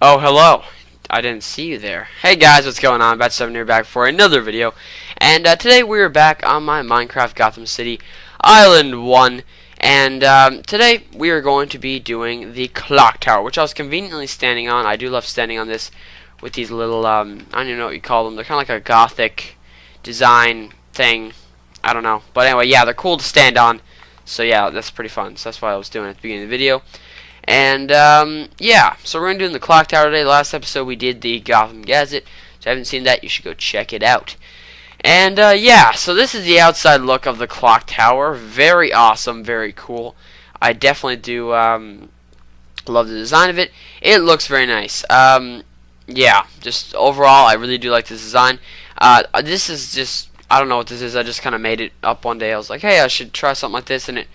Oh, hello. I didn't see you there. Hey guys, what's going on? Bat7 here, back for another video. And today we're back on my Minecraft Gotham City Island 1. And today we are going to be doing the clock tower, which I was conveniently standing on. I do love standing on this with these little, I don't even know what you call them. They're kind of like a gothic design thing. I don't know. But anyway, yeah, they're cool to stand on. So yeah, that's pretty fun. So that's why I was doing it at the beginning of the video. And, yeah, so we're going to do in the clock tower today. Last episode we did the Gotham Gazette. So if you haven't seen that, you should go check it out. And, yeah, so this is the outside look of the clock tower. Very awesome, very cool. I definitely do, love the design of it. It looks very nice. Yeah, just overall, I really do like this design. This is just, I don't know what this is. I just kind of made it up one day. I was like, hey, I should try something like this, and it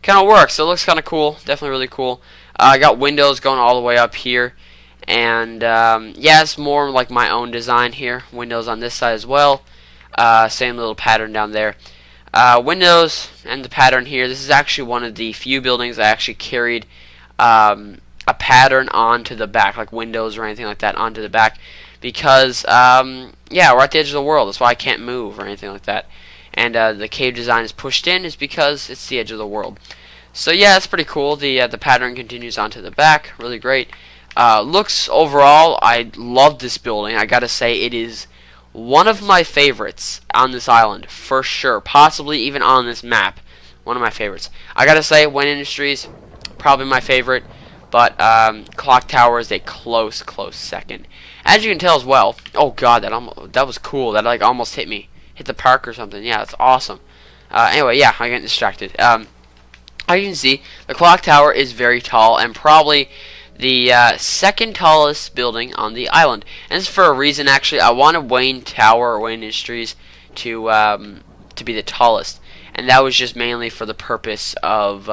kind of works. So it looks kind of cool. Definitely really cool. I got windows going all the way up here, and yeah, it's more like my own design here. Windows on this side as well. Same little pattern down there. Windows and the pattern here. This is actually one of the few buildings I actually carried a pattern onto the back, like windows or anything like that onto the back, because yeah, we're at the edge of the world. That's why I can't move or anything like that. And the cave design is pushed in is because it's the edge of the world. So yeah, it's pretty cool. The pattern continues onto the back. Really great. Looks overall, I love this building. I gotta say, it is one of my favorites on this island for sure. Possibly even on this map, one of my favorites. I gotta say, Wayne Industries, probably my favorite, but Clock Tower is a close second. As you can tell as well. Oh god, that was cool. That like almost hit me. Hit the park or something. Yeah, that's awesome. Anyway, yeah, I'm getting distracted. As you can see, the clock tower is very tall and probably the second tallest building on the island. And this is for a reason, actually. I wanted Wayne Tower or Wayne Industries to be the tallest, and that was just mainly for the purpose of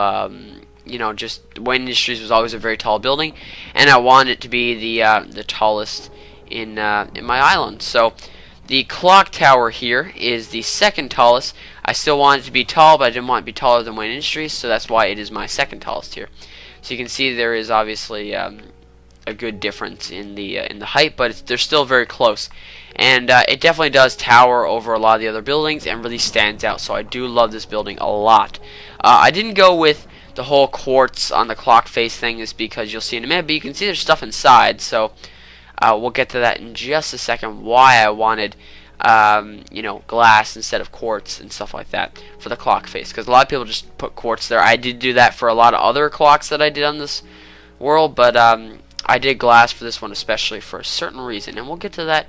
you know, just Wayne Industries was always a very tall building, and I wanted it to be the tallest in my island. So the clock tower here is the second tallest. I still want it to be tall, but I didn't want it to be taller than Wayne Industries, so that's why it is my second tallest here. So you can see there is obviously a good difference in the height, but they're still very close. And it definitely does tower over a lot of the other buildings and really stands out. So I do love this building a lot. I didn't go with the whole quartz on the clock face thing, is because you'll see in a minute, but you can see there's stuff inside. So we'll get to that in just a second, why I wanted you know, glass instead of quartz and stuff like that for the clock face, because a lot of people just put quartz there. I did do that for a lot of other clocks that I did on this world, but I did glass for this one especially for a certain reason, and we'll get to that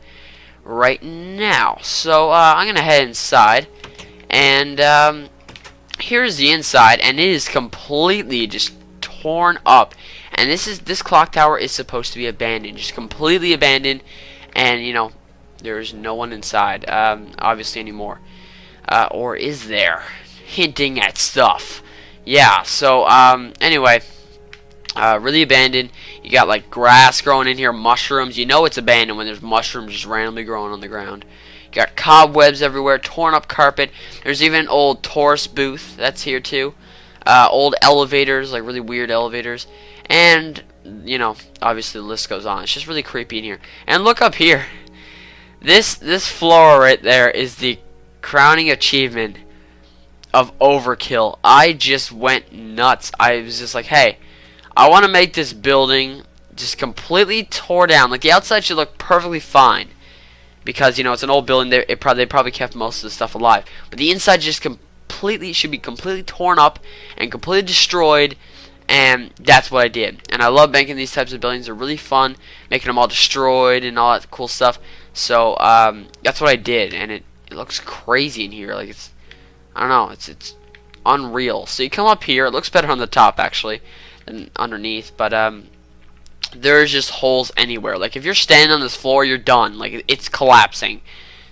right now. So I'm gonna head inside, and here's the inside, and it is completely just torn up. And this clock tower is supposed to be abandoned, just completely abandoned, and you know, there's no one inside, obviously, anymore. Or is there? Hinting at stuff. Yeah, so, anyway, really abandoned. You got, like, grass growing in here, mushrooms. You know it's abandoned when there's mushrooms just randomly growing on the ground. You got cobwebs everywhere, torn up carpet. There's even an old tourist booth that's here, too. Old elevators, like really weird elevators. And, you know, obviously the list goes on. It's just really creepy in here. And look up here. This floor right there is the crowning achievement of overkill. I just went nuts. I was just like, hey, I want to make this building just completely tore down. Like, the outside should look perfectly fine, because, you know, it's an old building. They probably kept most of the stuff alive. But the inside just should be completely torn up and completely destroyed. And that's what I did. And I love making these types of buildings. They're really fun, making them all destroyed and all that cool stuff. So that's what I did, and it looks crazy in here. Like, it's, I don't know, it's unreal. So you come up here. It looks better on the top actually than underneath, but there's just holes anywhere. Like, if you're standing on this floor, you're done. Like, it's collapsing.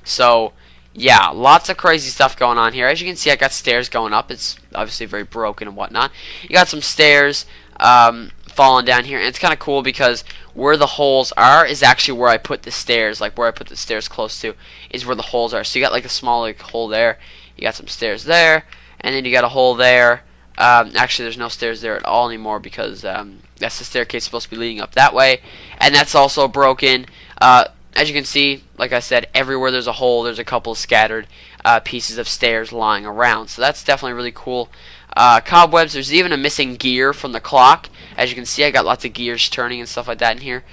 So yeah, lots of crazy stuff going on here. As you can see, I got stairs going up. It's obviously very broken and whatnot. You got some stairs falling down here, and it's kind of cool because where the holes are is actually where I put the stairs. Like, where I put the stairs close to is where the holes are. So you got like a small like hole there. You got some stairs there, and then you got a hole there. Actually, there's no stairs there at all anymore because That's the staircase supposed to be leading up that way, and that's also broken. As you can see, like I said, everywhere there's a hole, there's a couple of scattered pieces of stairs lying around. So that's definitely really cool. Cobwebs, there's even a missing gear from the clock. As you can see, I got lots of gears turning and stuff like that in here.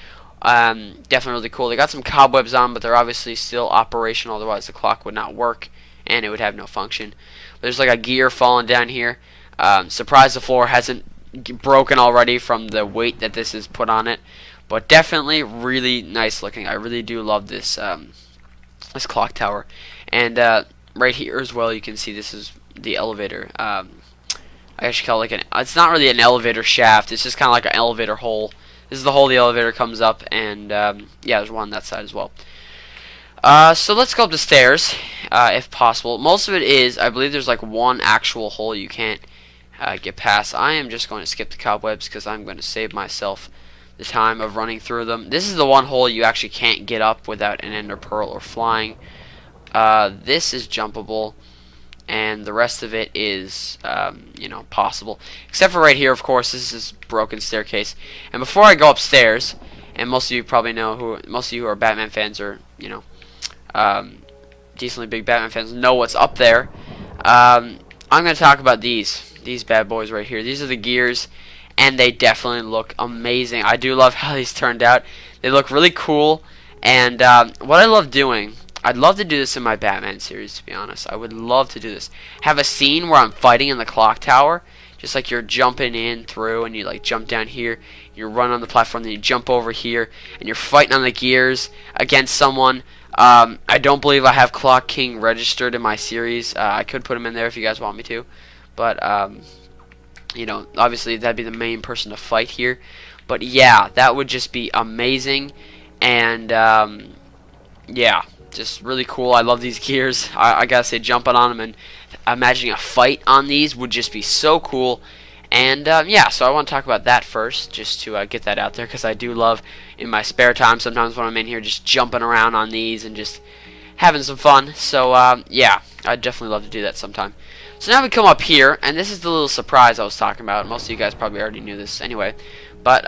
Definitely really cool. They got some cobwebs on, but they're obviously still operational, otherwise the clock would not work and it would have no function. But there's like a gear falling down here. Surprised the floor hasn't broken already from the weight that this has put on it. But definitely really nice looking. I really do love this this clock tower. And right here as well, you can see this is the elevator. I actually call it like it's not really an elevator shaft. It's just kind of like an elevator hole. This is the hole the elevator comes up, and yeah, there's one on that side as well. So let's go up the stairs, if possible. Most of it is, I believe there's like one actual hole you can't get past. I am just going to skip the cobwebs because I'm going to save myself the time of running through them. This is the one hole you actually can't get up without an ender pearl or flying. This is jumpable, and the rest of it is, you know, possible. Except for right here, of course, this is broken staircase. And before I go upstairs, and most of you probably know most of you who are Batman fans or, you know, decently big Batman fans know what's up there. I'm going to talk about these bad boys right here. These are the gears, and they definitely look amazing. I do love how these turned out. They look really cool, and what I love doing, I'd love to do this in my Batman series, to be honest. I would love to do this. Have a scene where I'm fighting in the clock tower, just like you're jumping in through, and you like jump down here, you run on the platform, then you jump over here, and you're fighting on the gears against someone. I don't believe I have Clock King registered in my series. I could put him in there if you guys want me to, but you know, obviously that'd be the main person to fight here. But yeah, that would just be amazing, and yeah, just really cool. I love these gears. I gotta say, jumping on them and imagining a fight on these would just be so cool. And yeah, so I want to talk about that first, just to get that out there, because I do love, in my spare time, sometimes when I'm in here, just jumping around on these and just having some fun. So yeah, I'd definitely love to do that sometime. So now we come up here, and this is the little surprise I was talking about. Most of you guys probably already knew this anyway. But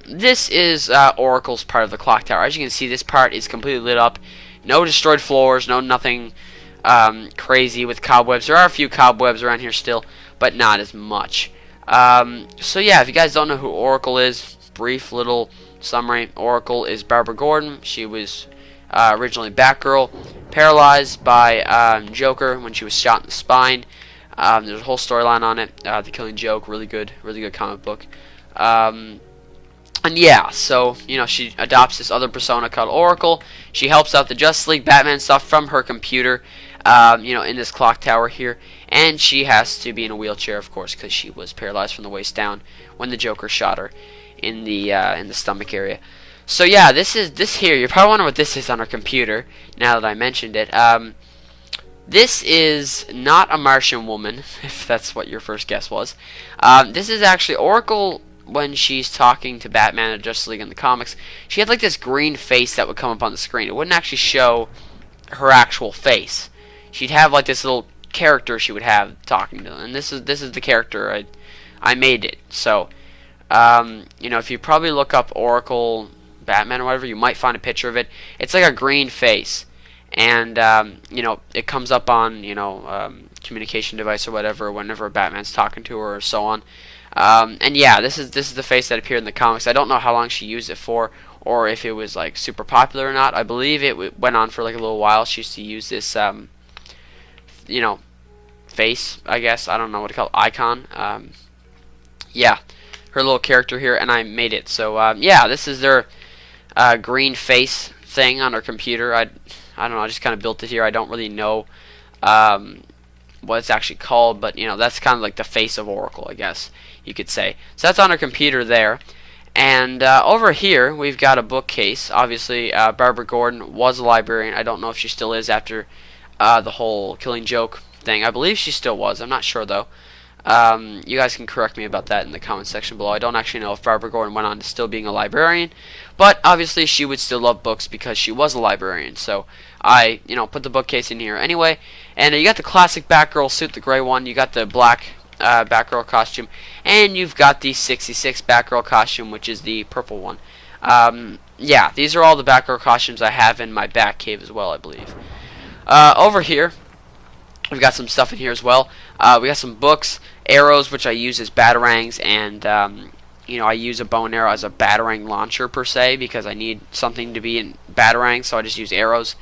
this is Oracle's part of the clock tower. As you can see, this part is completely lit up. No destroyed floors, no nothing crazy with cobwebs. There are a few cobwebs around here still, but not as much. So yeah, if you guys don't know who Oracle is, brief little summary. Oracle is Barbara Gordon. She was originally Batgirl, paralyzed by Joker when she was shot in the spine. There's a whole storyline on it. The Killing Joke, really good comic book. And yeah, so, you know, she adopts this other persona called Oracle. She helps out the Justice League Batman stuff from her computer, you know, in this clock tower here. And she has to be in a wheelchair, of course, because she was paralyzed from the waist down when the Joker shot her in the stomach area. So yeah, this here. You're probably wondering what this is on her computer. Now that I mentioned it, this is not a Martian woman, if that's what your first guess was. This is actually Oracle. When she's talking to Batman or Justice League in the comics, she had like this green face that would come up on the screen. It wouldn't actually show her actual face. She'd have like this little character she would have talking to them. And this is the character I made it. So you know, if you probably look up Oracle Batman or whatever, you might find a picture of it. It's like a green face, and you know, it comes up on, you know, communication device or whatever whenever Batman's talking to her or so on. And yeah, this is the face that appeared in the comics. I don't know how long she used it for, or if it was like super popular or not. I believe it went on for like a little while. She used to use this, you know, face, I guess. I don't know what to call it, icon. Yeah, her little character here, and I made it. So yeah, this is their green face thing on her computer. I don't know. I just kind of built it here. I don't really know what it's actually called, but you know, that's kind of like the face of Oracle, I guess you could say. So that's on her computer there. And over here we've got a bookcase. Obviously Barbara Gordon was a librarian. I don't know if she still is after the whole Killing Joke thing. I believe she still was. I'm not sure though. You guys can correct me about that in the comment section below. I don't actually know if Barbara Gordon went on to still being a librarian, but obviously she would still love books because she was a librarian. So I, you know, put the bookcase in here anyway. And you got the classic Batgirl suit, the gray one. You got the black Batgirl costume, and you've got the 66 Batgirl costume, which is the purple one. Yeah, these are all the Batgirl costumes I have in my Batcave as well, I believe. Over here, we've got some stuff in here as well. We got some books, arrows, which I use as batarangs, and you know, I use a bow and arrow as a batarang launcher per se because I need something to be in batarang, so I just use arrows.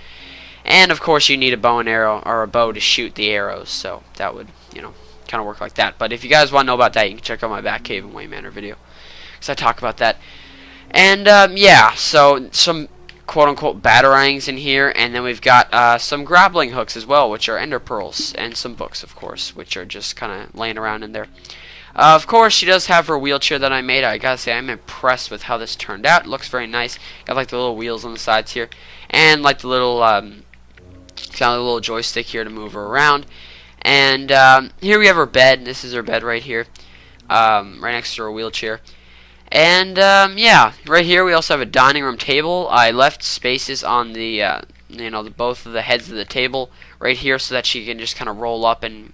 And of course, you need a bow and arrow or a bow to shoot the arrows, so that would, you know, kind of work like that. But if you guys want to know about that, you can check out my Batcave and Wayne Manor video, because I talk about that. And yeah, so some quote-unquote batarangs in here, and then we've got some grappling hooks as well, which are ender pearls, and some books, of course, which are just kind of laying around in there. Of course, she does have her wheelchair that I made. I gotta say, I'm impressed with how this turned out. It looks very nice. Got like the little wheels on the sides here, and like the little kind of little joystick here to move her around. And here we have her bed. This is her bed right here, right next to her wheelchair. And yeah, right here we also have a dining room table. I left spaces on the you know, both of the heads of the table right here so that she can just kind of roll up and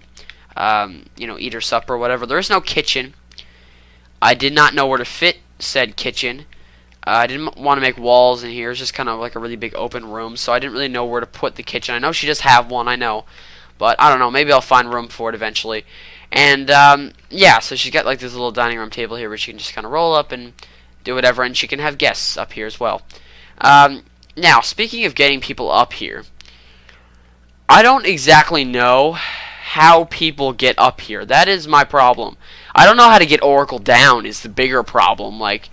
you know, eat her supper or whatever. There is no kitchen. I did not know where to fit said kitchen. I didn't want to make walls in here. It's just kind of like a really big open room, so I didn't really know where to put the kitchen. I know she does have one, I know, but I don't know. Maybe I'll find room for it eventually. And yeah, so she's got like this little dining room table here where she can just kind of roll up and do whatever, and she can have guests up here as well. Now, speaking of getting people up here, I don't exactly know how people get up here. That is my problem. I don't know how to get Oracle down is the bigger problem. Like,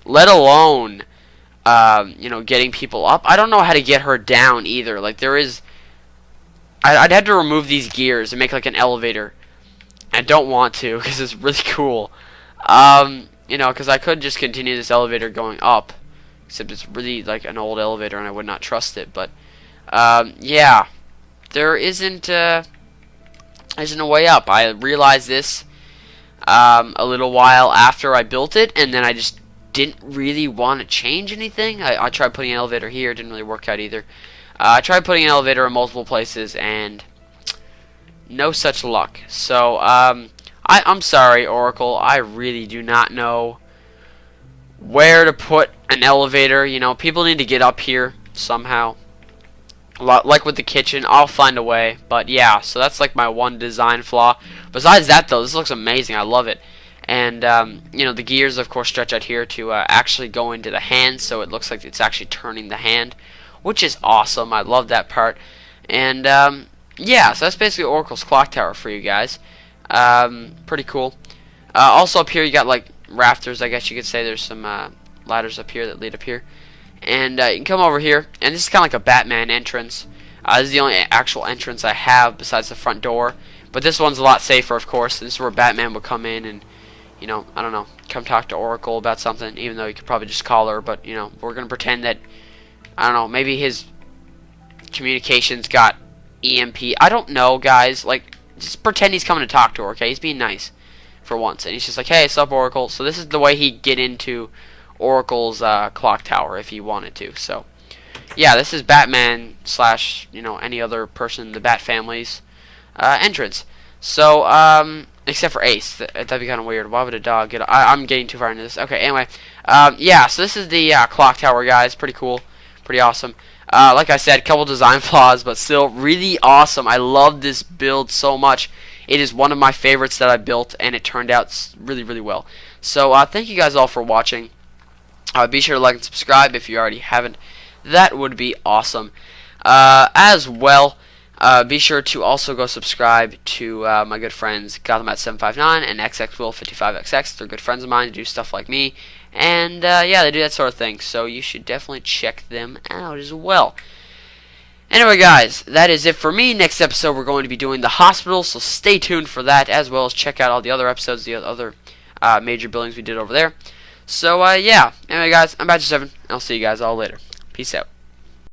let alone, you know, getting people up. I don't know how to get her down either. Like, there is... I'd have to remove these gears and make, like, an elevator. I don't want to, because it's really cool. You know, because I could just continue this elevator going up. Except it's really, like, an old elevator, and I would not trust it. But, yeah. There isn't a way up. I realized this a little while after I built it, and then I just didn't really want to change anything. I tried putting an elevator here. It didn't really work out either. I tried putting an elevator in multiple places, and no such luck. So, I'm sorry, Oracle. I really do not know where to put an elevator. You know, people need to get up here somehow. Like with the kitchen, I'll find a way. But yeah, so that's like my one design flaw. Besides that, though, this looks amazing. I love it. And, you know, the gears, of course, stretch out here to actually go into the hand, so it looks like it's actually turning the hand, which is awesome. I love that part. And, yeah, so that's basically Oracle's clock tower for you guys. Pretty cool. Also up here, you got, like, rafters, I guess you could say. There's some ladders up here that lead up here. And you can come over here, and this is kind of like a Batman entrance. This is the only actual entrance I have besides the front door. But this one's a lot safer, of course. This is where Batman would come in and, you know, I don't know, come talk to Oracle about something, even though you could probably just call her. But, you know, we're going to pretend that, I don't know, maybe his communications got EMP. I don't know, guys. Like, just pretend he's coming to talk to her, okay? He's being nice for once. And he's just like, hey, what's up, Oracle? So this is the way he'd get into Oracle's clock tower if he wanted to. So, yeah, this is Batman / you know, any other person in the Bat family's entrance. So, except for Ace. That'd be kind of weird. Why would a dog get... I'm getting too far into this. Okay, anyway. Yeah, so this is the clock tower, guys. Pretty cool. Pretty awesome. Like I said, a couple design flaws, but still really awesome. I love this build so much. It is one of my favorites that I built, and it turned out really, really well. So, thank you guys all for watching. Be sure to like and subscribe if you already haven't. That would be awesome. As well, be sure to also go subscribe to my good friends Gotham at 759 and XXWill55XX. They're good friends of mine. They do stuff like me. And, yeah, they do that sort of thing. So you should definitely check them out as well. Anyway, guys, that is it for me. Next episode, we're going to be doing the hospital. So stay tuned for that, as well as check out all the other episodes, the other major buildings we did over there. So, yeah. Anyway, guys, I'm Badger7, and I'll see you guys all later. Peace out.